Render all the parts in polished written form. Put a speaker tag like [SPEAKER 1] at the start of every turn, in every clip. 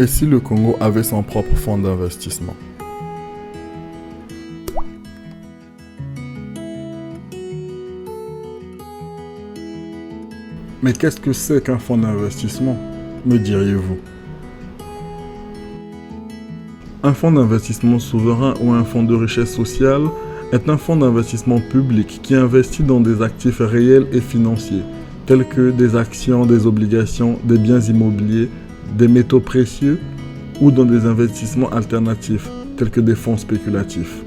[SPEAKER 1] Et si le Congo avait son propre fonds d'investissement? Mais qu'est-ce que c'est qu'un fonds d'investissement, me diriez-vous? Un fonds d'investissement souverain ou un fonds de richesse sociale est un fonds d'investissement public qui investit dans des actifs réels et financiers, tels que des actions, des obligations, des biens immobiliers, des métaux précieux ou dans des investissements alternatifs, tels que des fonds spéculatifs.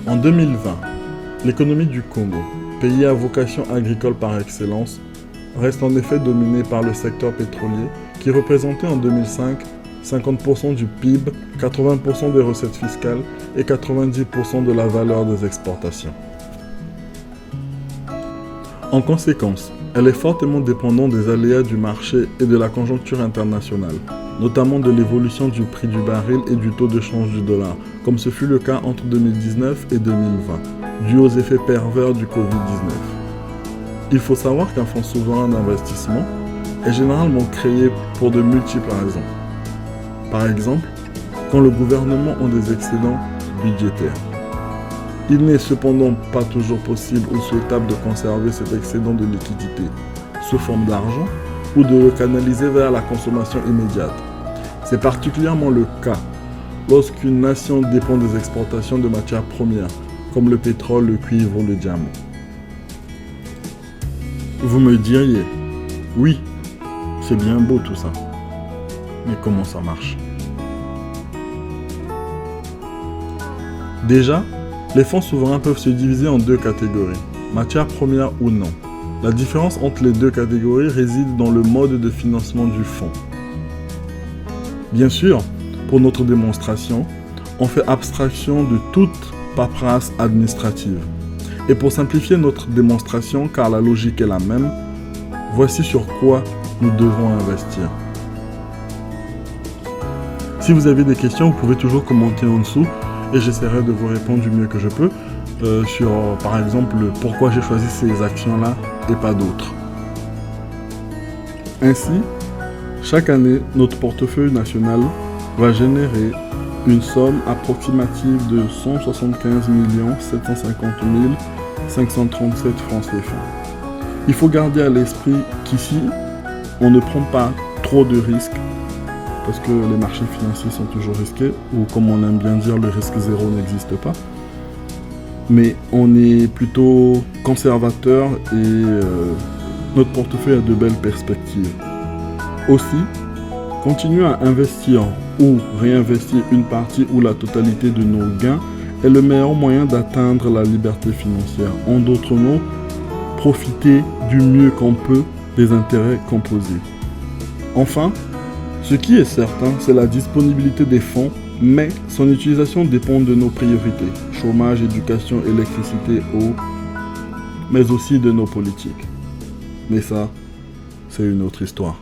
[SPEAKER 1] En 2020, l'économie du Congo, pays à vocation agricole par excellence, reste en effet dominée par le secteur pétrolier qui représentait en 2005 50% du PIB, 80% des recettes fiscales et 90% de la valeur des exportations. En conséquence, elle est fortement dépendante des aléas du marché et de la conjoncture internationale, notamment de l'évolution du prix du baril et du taux de change du dollar, comme ce fut le cas entre 2019 et 2020, dû aux effets pervers du Covid-19. Il faut savoir qu'un fonds souverain d'investissement est généralement créé pour de multiples raisons. Par exemple, quand le gouvernement a des excédents budgétaires. Il n'est cependant pas toujours possible ou souhaitable de conserver cet excédent de liquidité sous forme d'argent ou de le canaliser vers la consommation immédiate. C'est particulièrement le cas lorsqu'une nation dépend des exportations de matières premières, comme le pétrole, le cuivre ou le diamant. Vous me diriez, oui, c'est bien beau tout ça. Mais comment ça marche? Déjà, les fonds souverains peuvent se diviser en deux catégories, matières premières ou non. La différence entre les deux catégories réside dans le mode de financement du fonds. Bien sûr, pour notre démonstration, on fait abstraction de toute paperasse administrative. Et pour simplifier notre démonstration, car la logique est la même, voici sur quoi nous devons investir. Si vous avez des questions, vous pouvez toujours commenter en dessous et j'essaierai de vous répondre du mieux que je peux sur, par exemple, pourquoi j'ai choisi ces actions-là et pas d'autres. Ainsi, chaque année, notre portefeuille national va générer une somme approximative de 175 750 537 francs CFA. Il faut garder à l'esprit qu'ici, on ne prend pas trop de risques parce que les marchés financiers sont toujours risqués, ou comme on aime bien dire, le risque zéro n'existe pas. Mais on est plutôt conservateur et notre portefeuille a de belles perspectives. Aussi, continuer à investir ou réinvestir une partie ou la totalité de nos gains est le meilleur moyen d'atteindre la liberté financière. En d'autres mots, profiter du mieux qu'on peut des intérêts composés. Enfin, ce qui est certain, c'est la disponibilité des fonds, mais son utilisation dépend de nos priorités, chômage, éducation, électricité, eau, mais aussi de nos politiques. Mais ça, c'est une autre histoire.